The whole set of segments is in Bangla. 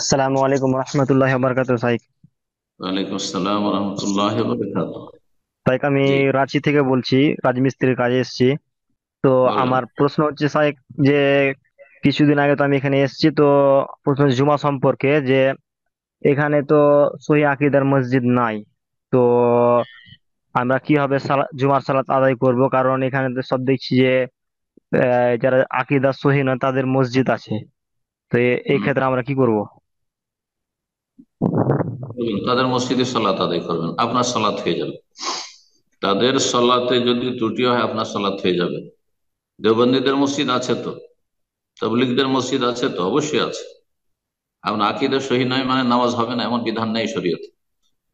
আসসালামু আলাইকুম রহমতুল্লাহ বারকাত সাইক। ওয়ালাইকুম আসসালাম রহমতুল্লাহ বরকাতুহ। সাইক, আমি জি, রাঁচি থেকে বলছি, রাজমিস্ত্রির কাজে এসেছি। তো বলেন। আমার প্রশ্ন হচ্ছে সাইক, যে কিছুদিন আগে তো আমি এখানে এসেছি। তো প্রশ্ন হচ্ছে জুমা সম্পর্কে, যে এখানে তো সহি আকীদার মসজিদ নাই। তো আমরা কিভাবে জুমার সালাত আদায় করব? কারণ এখানে তো সব দেখছি যে যারা আকীদা সহি নয় তাদের মসজিদ আছে। তো এই হুম, ক্ষেত্রে আমরা কি করব? বলুন, তাদের মসজিদে সালাত আদায় করবেন, আপনার সালাত হয়ে যাবে। তাদের সালাতে যদি ত্রুটি হয় আপনার সালাত হয়ে যাবে। দেওবন্দীদের মসজিদ আছে তো, তাবলিগদের মসজিদ আছে তো, অবশ্যই আছে। আপনার আকীদা সহি নয় মানে নামাজ হবে না এমন বিধান নেই শরীয়তে।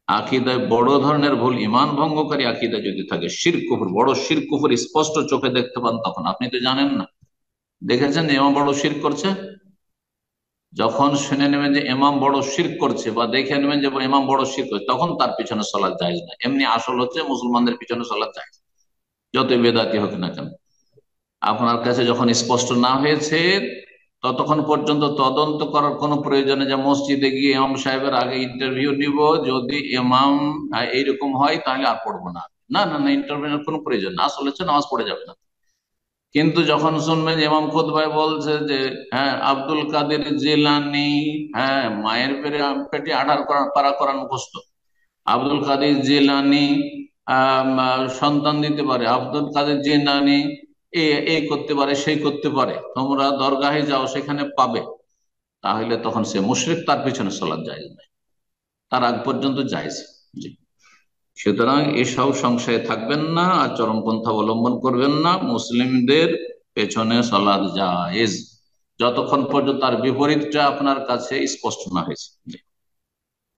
আকীদায় বড় ধরনের ভুল, ইমান ভঙ্গকারী আকীদা যদি থাকে, শিরক কুফর, বড় শিরক কুফর স্পষ্ট চোখে দেখতে পান, তখন আপনি তো জানেন না, দেখেছেন যে ইমাম বড় শিরক করছে। যখন শুনে নেবেন যে ইমাম বড় শিরক করছে বা দেখে নেবেন যে ইমাম বড় শিরক করছে, তখন তার পিছনে সালাত জায়েজ না। এমনি আসল হচ্ছে মুসলমানদের পিছনে সালাত জায়েজ, যতই বেদাতি হোক না কেন। আপনার কাছে যখন স্পষ্ট না হয়েছে ততক্ষণ পর্যন্ত তদন্ত করার কোনো প্রয়োজন নেই যে মসজিদে গিয়ে ইমাম সাহেবের আগে ইন্টারভিউ নিব, যদি ইমাম এইরকম হয় তাহলে আর পড়বো না। না না না, ইন্টারভিউর কোনো প্রয়োজন না, আসলে হচ্ছে নামাজ পড়ে যাবে না। কিন্তু যখন শুনবেন যে ইমাম খুতবায় বলছে যে হ্যাঁ আব্দুল কাদের জিলানী, হ্যাঁ মায়ের পেটে 18 পারা কোরআন মুখস্থ, আব্দুল কাদের জিলানী সন্তান দিতে পারে, আব্দুল কাদের জিলানী এই করতে পারে সেই করতে পারে, তোমরা দরগাহে যাও সেখানে পাবে, তাহলে তখন সে মুশরিক, তার পিছনে সালাত জায়েজ নাই, তার আগ পর্যন্ত জায়েজ। জি, সুতরাং এসব সংশয়ে থাকবেন না আর চরমপন্থা অবলম্বন করবেন না। মুসলিমদের পেছনে সালাত জায়েজ, যতক্ষণ পর্যন্ত তার বিপরীতটা আপনার কাছে স্পষ্ট না হয়েছে।